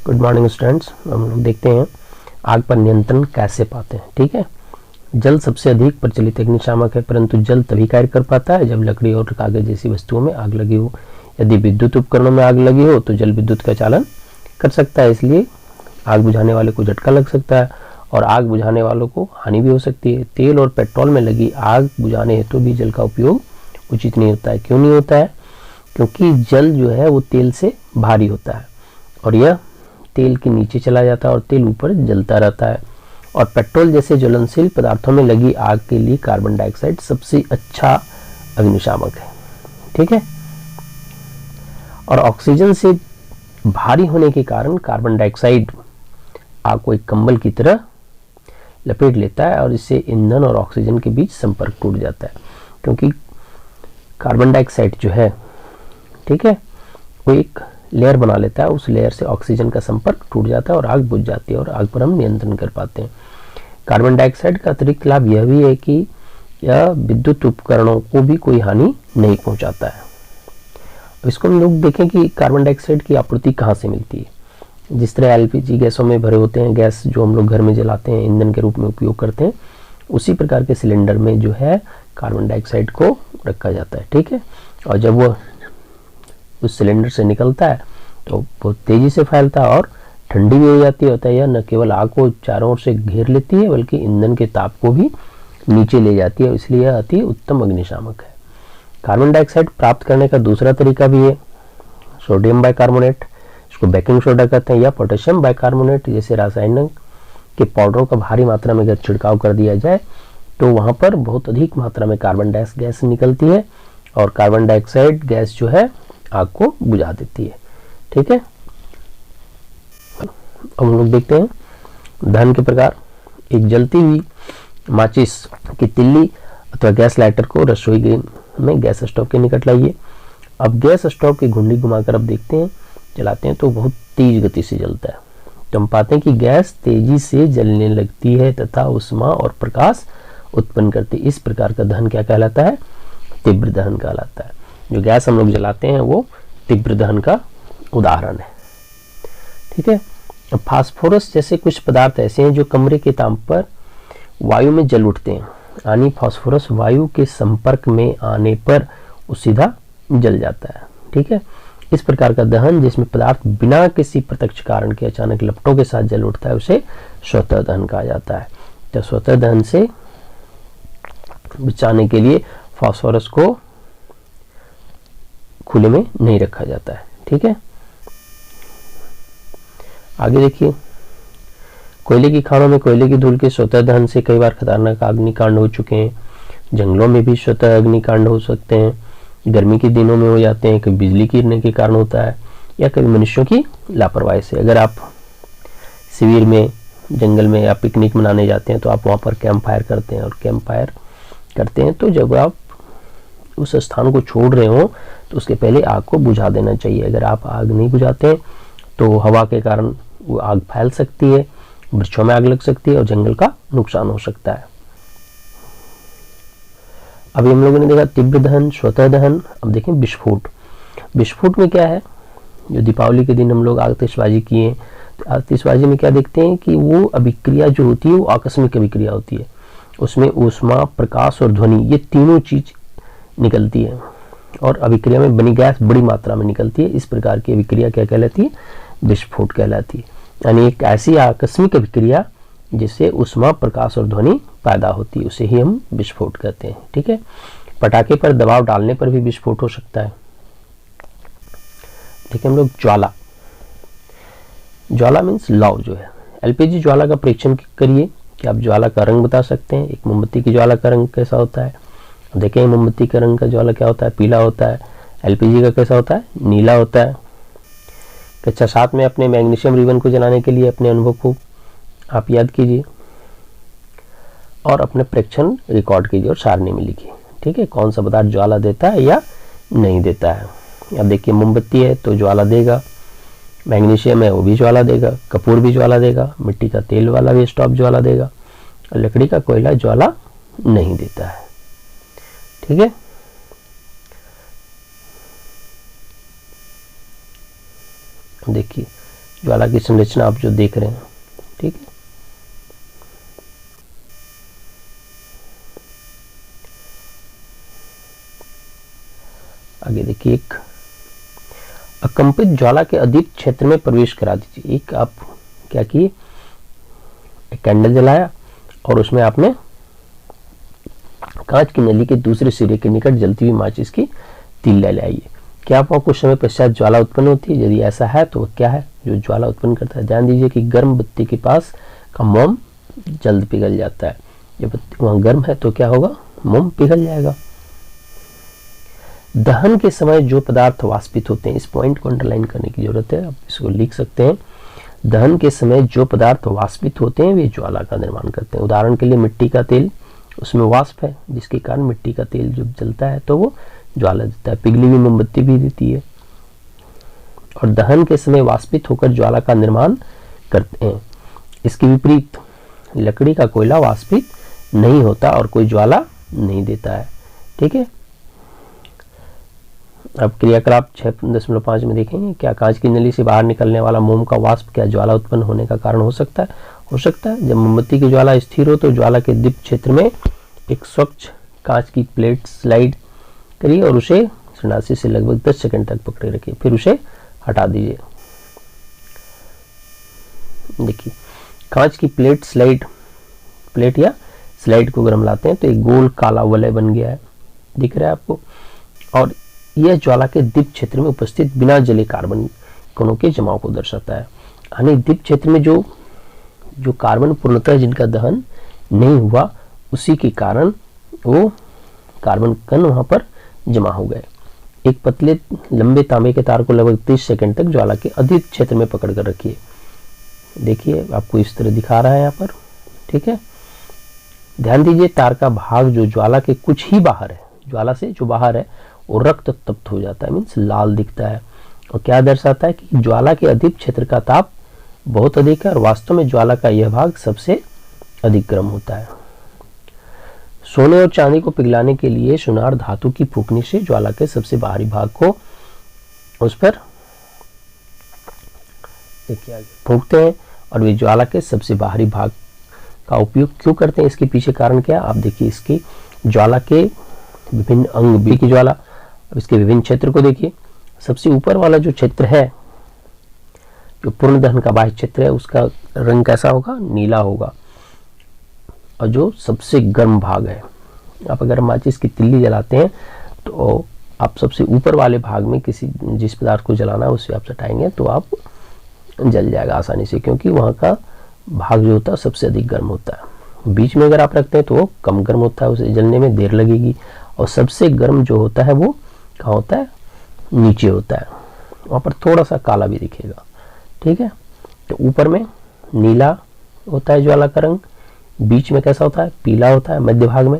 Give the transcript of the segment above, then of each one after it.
Good morning students. हम लोग देखते हैं आग पर नियंत्रण कैसे पाते हैं। ठीक है, जल सबसे अधिक प्रचलित अग्निशामक है, परंतु जल तभी कार्य कर पाता है जब लकड़ी और कागज जैसी वस्तुओं में आग लगी हो। यदि विद्युत उपकरणों में आग लगी हो तो जल विद्युत का चालन कर सकता है, इसलिए आग बुझाने वाले को झटका लग सकता है और आग बुझाने वालों को हानि भी हो सकती है। तेल और पेट्रोल में लगी आग बुझाने हेतु भी जल का उपयोग उचित नहीं होता है। क्यों नहीं होता है? क्योंकि जल जो है वो तेल से भारी होता है और यह तेल के नीचे चला जाता है और तेल ऊपर जलता रहता है। और पेट्रोल जैसे ज्वलनशील पदार्थों में लगी आग के लिए कार्बन डाइऑक्साइड सबसे अच्छा अग्निशामक है। ठीक है, और ऑक्सीजन से भारी होने के कारण कार्बन डाइऑक्साइड आग को एक कंबल की तरह लपेट लेता है और इससे ईंधन और ऑक्सीजन के बीच संपर्क टूट जाता है। क्योंकि कार्बन डाइऑक्साइड जो है, ठीक है, वो एक लेयर बना लेता है, उस लेयर से ऑक्सीजन का संपर्क टूट जाता है और आग बुझ जाती है और आग पर हम नियंत्रण कर पाते हैं। कार्बन डाइऑक्साइड का अतिरिक्त लाभ यह भी है कि यह विद्युत उपकरणों को भी कोई हानि नहीं पहुंचाता है। इसको हम लोग देखें कि कार्बन डाइऑक्साइड की आपूर्ति कहाँ से मिलती है। जिस तरह एलपीजी गैसों में भरे होते हैं गैस जो हम लोग घर में जलाते हैं, ईंधन के रूप में उपयोग करते हैं, उसी प्रकार के सिलेंडर में जो है कार्बन डाइऑक्साइड को रखा जाता है। ठीक है, और जब वो उस सिलेंडर से निकलता है तो बहुत तेजी से फैलता है और ठंडी भी हो जाती है। यह न केवल आग को चारों ओर से घेर लेती है बल्कि ईंधन के ताप को भी नीचे ले जाती है, इसलिए यह अति उत्तम अग्निशामक है। कार्बन डाइऑक्साइड प्राप्त करने का दूसरा तरीका भी है, सोडियम बाइकार्बोनेट, इसको बेकिंग सोडा कहते हैं, या पोटेशियम बाइकार्बोनेट जैसे रासायनिक के पाउडरों का भारी मात्रा में अगर छिड़काव कर दिया जाए तो वहां पर बहुत अधिक मात्रा में कार्बन डाइऑक्साइड गैस निकलती है और कार्बन डाइऑक्साइड गैस जो है आग को बुझा देती है। ठीक है, अब हम लोग देखते हैं दहन के प्रकार। एक जलती हुई माचिस की तिल्ली अथवा गैस लाइटर को रसोई में गैस स्टोव के निकट लाइए। अब गैस स्टोव की घुंडी घुमाकर अब देखते हैं, जलाते हैं तो बहुत तेज गति से जलता है। तो हम पाते हैं कि गैस तेजी से जलने लगती है तथा उष्मा और प्रकाश उत्पन्न करती है। इस प्रकार का दहन क्या कहलाता है? तीव्र दहन कहलाता है। जो गैस हम लोग जलाते हैं वो तीव्र दहन का उदाहरण है। ठीक है, अब फास्फोरस जैसे कुछ पदार्थ ऐसे हैं जो कमरे के ताप पर वायु में जल उठते हैं, यानी फास्फोरस वायु के संपर्क में आने पर वो सीधा जल जाता है। ठीक है, इस प्रकार का दहन जिसमें पदार्थ बिना किसी प्रत्यक्ष कारण के अचानक लपटों के साथ जल उठता है उसे स्वतः दहन कहा जाता है। तो स्वतः दहन से बचाने के लिए फास्फोरस को खुले में नहीं रखा जाता है। ठीक है, आगे देखिए, कोयले की खानों में कोयले की धूल के स्वतः दहन से कई बार खतरनाक अग्निकांड हो चुके हैं। जंगलों में भी स्वतः अग्निकांड हो सकते हैं, गर्मी के दिनों में हो जाते हैं, कभी बिजली गिरने के कारण होता है या कभी मनुष्यों की लापरवाही से। अगर आप शिविर में, जंगल में या पिकनिक मनाने जाते हैं तो आप वहाँ पर कैंप फायर करते हैं और कैंप फायर करते हैं तो जब आप उस स्थान को छोड़ रहे हो तो उसके पहले आग को बुझा देना चाहिए। अगर आप आग नहीं बुझाते तो हवा के कारण वो आग फैल सकती है, वृक्षों में आग लग सकती है और जंगल का नुकसान हो सकता है। अभी हम लोगों ने देखा तीव्र दहन, स्वतः दहन। अब देखें विस्फोट। विस्फोट में क्या है, जो दीपावली के दिन हम लोग आतिशबाजी किए, तो आतिशबाजी में क्या देखते हैं कि वो अभिक्रिया जो होती है वो आकस्मिक अभिक्रिया होती है। उसमें ऊष्मा, प्रकाश और ध्वनि, ये तीनों चीज निकलती है और अभिक्रिया में बनी गैस बड़ी मात्रा में निकलती है। इस प्रकार की अभिक्रिया क्या कहलाती है? विस्फोट कहलाती है। यानी एक ऐसी आकस्मिक अभिक्रिया जिससे ऊष्मा, प्रकाश और ध्वनि पैदा होती है, उसे ही हम विस्फोट कहते हैं। ठीक है, पटाखे पर दबाव डालने पर भी विस्फोट हो सकता है। ठीक है, हम लोग ज्वाला, ज्वाला मीन्स लौ जो है। एलपीजी ज्वाला का परीक्षण करिए कि आप ज्वाला का रंग बता सकते हैं। एक मोमबत्ती की ज्वाला का रंग कैसा होता है? देखें, मोमबत्ती का रंग का ज्वाला क्या होता है? पीला होता है। एलपीजी का कैसा होता है? नीला होता है। कक्षा 7 में अपने मैग्नीशियम रिबन को जलाने के लिए अपने अनुभव को आप याद कीजिए और अपने परीक्षण रिकॉर्ड कीजिए और सारणी में लिखिए। ठीक है, कौन सा पदार्थ ज्वाला देता है या नहीं देता है। अब देखिए, मोमबत्ती है तो ज्वाला देगा, मैग्नीशियम है वो भी ज्वाला देगा, कपूर भी ज्वाला देगा, मिट्टी का तेल वाला भी स्टोव ज्वाला देगा और लकड़ी का कोयला ज्वाला नहीं देता है। ठीक है, देखिए ज्वाला की संरचना आप जो देख रहे हैं, ठीक है। आगे देखिए, एक अकंपित ज्वाला के अधिक क्षेत्र में प्रवेश करा दीजिए। एक आप क्या किए, एक कैंडल जलाया और उसमें आपने कांच की नली के दूसरे सिरे के निकट जलती हुई माचिस की तील ले आइए। क्या आपको कुछ समय पश्चात ज्वाला उत्पन्न होती है? यदि ऐसा है तो क्या है जो ज्वाला उत्पन्न करता है? ध्यान दीजिए कि गर्म बत्ती के पास का मोम जल्द पिघल जाता है। जब बत्ती वहां गर्म है तो क्या होगा, मोम पिघल जाएगा। दहन के समय जो पदार्थ वाष्पित होते हैं, इस पॉइंट को अंडरलाइन करने की जरूरत है, आप इसको लिख सकते हैं। दहन के समय जो पदार्थ वाष्पित होते हैं वे ज्वाला का निर्माण करते हैं। उदाहरण के लिए मिट्टी का तेल, उसमें वाष्प है जिसके कारण मिट्टी का तेल जब जलता है तो वो ज्वाला देता है। पिघली हुई मोमबत्ती भी देती है। और दहन के समय वाष्पित होकर ज्वाला का निर्माण करते हैं। इसके विपरीत लकड़ी का कोयला वाष्पित नहीं होता और कोई ज्वाला नहीं देता है, ठीक है। अब क्रियाकलाप 6.5 में देखेंगे, क्या कांच की नली से बाहर निकलने वाला मोम का वाष्प क्या ज्वाला उत्पन्न होने का कारण हो सकता है? हो सकता है। जब मोमबत्ती की ज्वाला स्थिर हो तो ज्वाला के दीप क्षेत्र में एक स्वच्छ कांच की प्लेट स्लाइड करिए और उसे सन्नासी से लगभग 10 सेकंड तक पकड़े रखिए, फिर उसे हटा दीजिए। देखिए, कांच की प्लेट या स्लाइड को गर्म लाते हैं तो एक गोल काला वलय बन गया है, दिख रहा है आपको। और यह ज्वाला के दीप क्षेत्र में उपस्थित बिना जले कार्बन कणों के जमाव को दर्शाता है। यानी दीप क्षेत्र में जो कार्बन पूर्णतः जिनका दहन नहीं हुआ, उसी के कारण वो कार्बन कण वहां पर जमा हो गए। एक पतले लंबे तांबे के तार को लगभग 30 सेकंड तक ज्वाला के अधिक क्षेत्र में पकड़ कर रखिए। देखिए, आपको इस तरह दिखा रहा है यहाँ पर, ठीक है। ध्यान दीजिए, तार का भाग जो ज्वाला के कुछ ही बाहर है, ज्वाला से जो बाहर है, वो रक्त तप्त हो जाता है, मीन्स लाल दिखता है। और क्या दर्शाता है कि ज्वाला के अधिक क्षेत्र का ताप बहुत अधिक है और वास्तव में ज्वाला का यह भाग सबसे अधिक गर्म होता है। सोने और चांदी को पिघलाने के लिए सुनार धातु की फूंकनी से ज्वाला के सबसे बाहरी भाग को उस पर फूंकते हैं और वे ज्वाला के सबसे बाहरी भाग का उपयोग क्यों करते हैं, इसके पीछे कारण क्या है आप देखिए। इसकी ज्वाला के विभिन्न अंग भी की ज्वाला, अब इसके विभिन्न क्षेत्र को देखिए। सबसे ऊपर वाला जो क्षेत्र है, जो पूर्ण दहन का बाह्य क्षेत्र है, उसका रंग कैसा होगा, नीला होगा। और जो सबसे गर्म भाग है, आप अगर माचिस की तिल्ली जलाते हैं तो आप सबसे ऊपर वाले भाग में जिस पदार्थ को जलाना है उससे आप सटाएंगे तो आप जल जाएगा आसानी से, क्योंकि वहाँ का भाग जो होता है सबसे अधिक गर्म होता है। बीच में अगर आप रखते हैं तो वो कम गर्म होता है, उसे जलने में देर लगेगी। और सबसे गर्म जो होता है वो कहाँ होता है, नीचे होता है, वहाँ पर थोड़ा सा काला भी दिखेगा, ठीक है। तो ऊपर में नीला होता है ज्वाला का रंग, बीच में कैसा होता है, पीला होता है, मध्य भाग में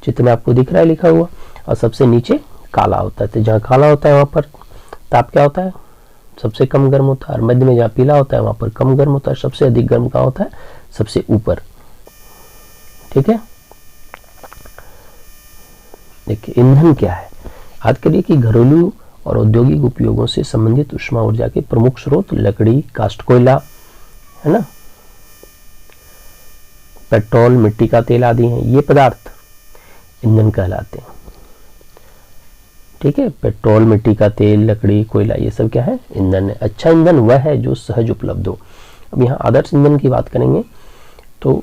चित्र में आपको दिख रहा है लिखा हुआ, और सबसे नीचे काला होता है। तो जहाँ काला होता है वहाँ पर ताप क्या होता है, सबसे कम गर्म होता है। और मध्य में जहाँ पीला होता है वहाँ पर कम गर्म होता है। सबसे अधिक गर्म कहाँ होता है, सबसे ऊपर, ठीक है। देखिए, ईंधन क्या है। याद करिए कि घरेलू और औद्योगिक उपयोगों से संबंधित ऊष्मा ऊर्जा के प्रमुख स्रोत लकड़ी, काष्ठ कोयला, है ना, पेट्रोल, मिट्टी का तेल आदि हैं। ये पदार्थ ईंधन कहलाते हैं, ठीक है। पेट्रोल, मिट्टी का तेल, लकड़ी, कोयला, ये सब क्या है, ईंधन है। अच्छा ईंधन वह है जो सहज उपलब्ध हो। अब यहाँ आदर्श ईंधन की बात करेंगे तो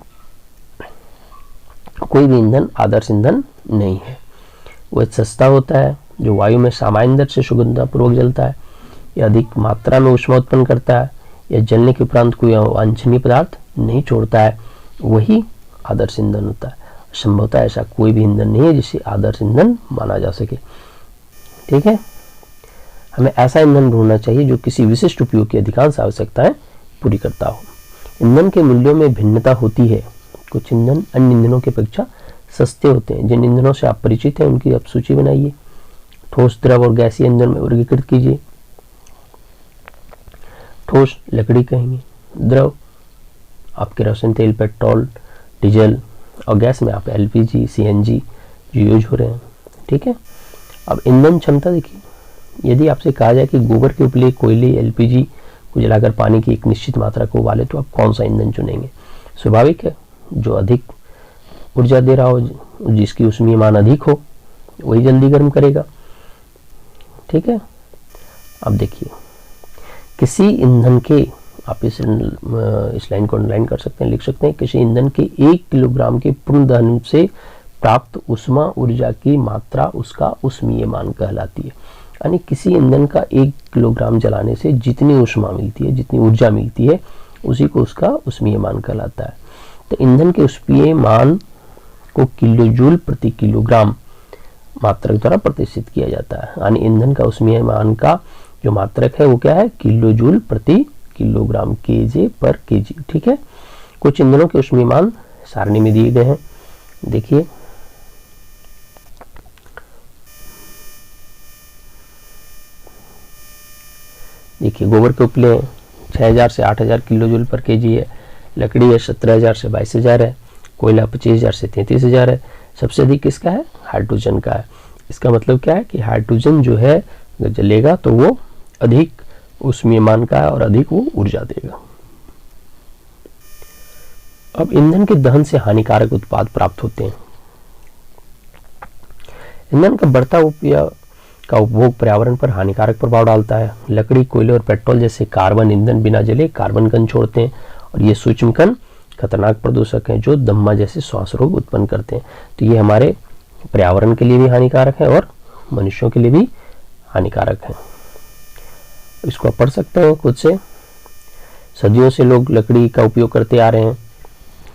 कोई भी ईंधन आदर्श ईंधन नहीं है। वह सस्ता होता है, जो वायु में सामान्य दर से सुगंधपूर्वक जलता है, या अधिक मात्रा में ऊष्मा उत्पन्न करता है, या जलने के उपरांत कोई अवांछनीय पदार्थ नहीं छोड़ता है, वही आदर्श ईंधन होता है। संभवतः ऐसा कोई भी ईंधन नहीं है जिसे आदर्श ईंधन माना जा सके, ठीक है। हमें ऐसा ईंधन ढूंढना चाहिए जो किसी विशिष्ट उपयोग की अधिकांश आवश्यकताएं पूरी करता हो। ईंधन के मूल्यों में भिन्नता होती है। कुछ ईंधन अन्य ईंधनों की अपेक्षा सस्ते होते हैं। जिन ईंधनों से आप परिचित हैं उनकी आप सूची बनाइए। ठोस, द्रव और गैसीय ईंधन में वर्गीकृत कीजिए। ठोस लकड़ी कहेंगे, द्रव आप केरोसिन तेल, पेट्रोल, डीजल, और गैस में आप एलपीजी, सीएनजी जो यूज हो रहे हैं, ठीक है। अब ईंधन क्षमता देखिए, यदि आपसे कहा जाए कि गोबर के उपले कोयले, एलपीजी को जलाकर पानी की एक निश्चित मात्रा को उबाले तो आप कौन सा ईंधन चुनेंगे? स्वाभाविक है जो अधिक ऊर्जा दे रहा हो, जिसकी ऊष्मीय मान अधिक हो, वही जल्दी गर्म करेगा। ठीक है, अब देखिए किसी ईंधन के, आप इस लाइन को अंडरलाइन कर सकते हैं, लिख सकते हैं, किसी ईंधन के 1 किलोग्राम के पूर्ण दहन से प्राप्त ऊष्मा ऊर्जा की मात्रा उसका ऊष्मीय मान कहलाती है। यानी किसी ईंधन का 1 किलोग्राम जलाने से जितनी ऊष्मा मिलती है, जितनी ऊर्जा मिलती है, उसी को उसका ऊष्मीय मान कहलाता है। तो ईंधन के ऊष्मीय मान को किलो जूल प्रति किलोग्राम मात्रक द्वारा प्रतिष्ठित किया जाता है। यानी ईंधन का ऊष्मीय मान का जो मात्रक है वो क्या है? किलो जूल प्रति किलोग्राम, केजे पर केजी। ठीक है, कुछ ईंधनों के ऊष्मीय मान सारणी में दिए गए हैं, देखिए। देखिए गोबर के उपले 6000 से 8000 किलो जूल पर केजी है, लकड़ी है 17000 से 22000 है, कोयला 25000 से 33000 है। सबसे अधिक किसका है? हाइड्रोजन का है। इसका मतलब क्या है कि हाइड्रोजन जो है अगर जलेगा तो वो अधिक ऊष्मीय मान का है और अधिक वो ऊर्जा देगा। अब ईंधन के दहन से हानिकारक उत्पाद प्राप्त होते हैं। ईंधन का बढ़ता उपयोग का उपभोग पर्यावरण पर हानिकारक प्रभाव डालता है। लकड़ी, कोयले और पेट्रोल जैसे कार्बन ईंधन बिना जले कार्बन कण छोड़ते हैं और ये सूक्ष्म कण खतरनाक प्रदूषक हैं जो दम्मा जैसे श्वास रोग उत्पन्न करते हैं। तो ये हमारे पर्यावरण के लिए भी हानिकारक है और मनुष्यों के लिए भी हानिकारक है। इसको आप पढ़ सकते हैं खुद से। सदियों से लोग लकड़ी का उपयोग करते आ रहे हैं।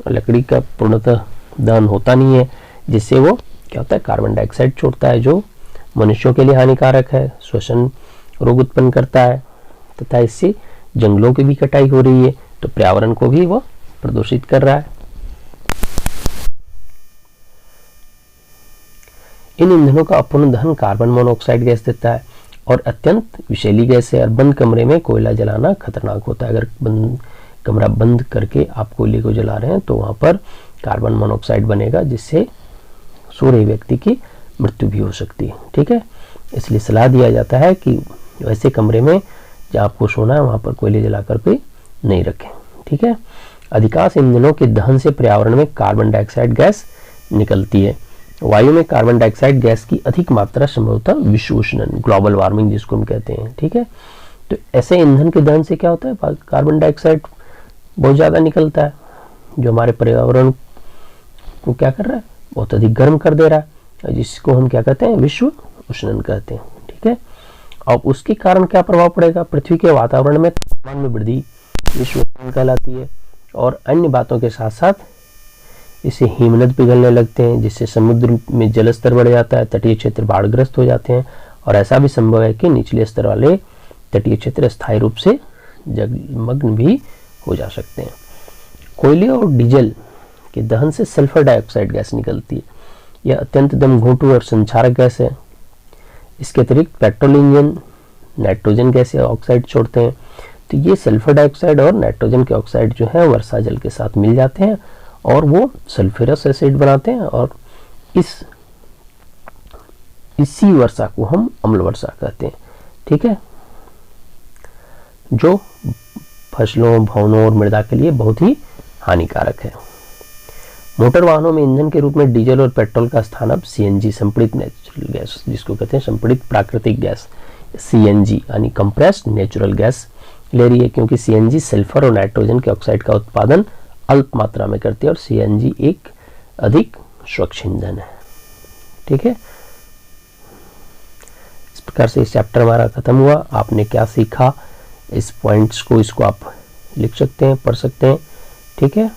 लकड़ी का पूर्णतः दहन होता नहीं है, जिससे वो क्या होता है? कार्बन डाइऑक्साइड छोड़ता है जो मनुष्यों के लिए हानिकारक है, श्वसन रोग उत्पन्न करता है तथा इससे जंगलों की भी कटाई हो रही है, तो पर्यावरण को भी वो प्रदूषित कर रहा है। इन ईंधनों का अपूर्ण दहन कार्बन मोनोऑक्साइड गैस देता है और अत्यंत विषैली गैस है और बंद कमरे में कोयला जलाना खतरनाक होता है। अगर कमरा बंद करके आप कोयले को जला रहे हैं तो वहां पर कार्बन मोनोऑक्साइड बनेगा, जिससे सो रहे व्यक्ति की मृत्यु भी हो सकती है। ठीक है, इसलिए सलाह दिया जाता है कि वैसे कमरे में जहाँ आपको सोना है वहां पर कोयले जलाकर के नहीं रखें। ठीक है, अधिकांश ईंधनों के दहन से पर्यावरण में कार्बन डाइऑक्साइड गैस निकलती है। वायु में कार्बन डाइऑक्साइड गैस की अधिक मात्रा संभवतः विश्व उष्णन, ग्लोबल वार्मिंग जिसको हम कहते हैं। ठीक है, तो ऐसे ईंधन के दहन से क्या होता है? कार्बन डाइऑक्साइड बहुत ज्यादा निकलता है जो हमारे पर्यावरण को क्या कर रहा है? बहुत अधिक गर्म कर दे रहा है, जिसको हम क्या कहते हैं? विश्व उष्णन कहते हैं। ठीक है, और उसके कारण क्या प्रभाव पड़ेगा? पृथ्वी के वातावरण में तापमान में वृद्धि विश्व उष्णन कहलाती है और अन्य बातों के साथ साथ इससे हिमनद पिघलने लगते हैं, जिससे समुद्र में जल स्तर बढ़ जाता है, तटीय क्षेत्र बाढ़ग्रस्त हो जाते हैं और ऐसा भी संभव है कि निचले स्तर वाले तटीय क्षेत्र स्थायी रूप से जलमग्न भी हो जा सकते हैं। कोयले और डीजल के दहन से सल्फर डाइऑक्साइड गैस निकलती है। यह अत्यंत दमघोंटू और संक्षारक गैस है। इसके अतिरिक्त पेट्रोल इंजन नाइट्रोजन गैस या ऑक्साइड छोड़ते हैं। तो ये सल्फर डाइऑक्साइड और नाइट्रोजन के ऑक्साइड जो है वर्षा जल के साथ मिल जाते हैं और वो सल्फ्यूरस एसिड बनाते हैं और इसी वर्षा को हम अम्ल वर्षा कहते हैं। ठीक है, जो फसलों, भवनों और मृदा के लिए बहुत ही हानिकारक है। मोटर वाहनों में ईंधन के रूप में डीजल और पेट्रोल का स्थान अब सीएनजी, संपीड़ित नेचुरल गैस जिसको कहते हैं, संपीड़ित प्राकृतिक गैस सीएनजी यानी कंप्रेस्ड नेचुरल गैस ले रही है, क्योंकि सीएनजी सल्फर और नाइट्रोजन के ऑक्साइड का उत्पादन अल्प मात्रा में करती है और सीएनजी एक अधिक स्वच्छ ईंधन है। ठीक है, इस प्रकार से इस चैप्टर हमारा खत्म हुआ। आपने क्या सीखा, इस पॉइंट्स को, इसको आप लिख सकते हैं, पढ़ सकते हैं। ठीक है।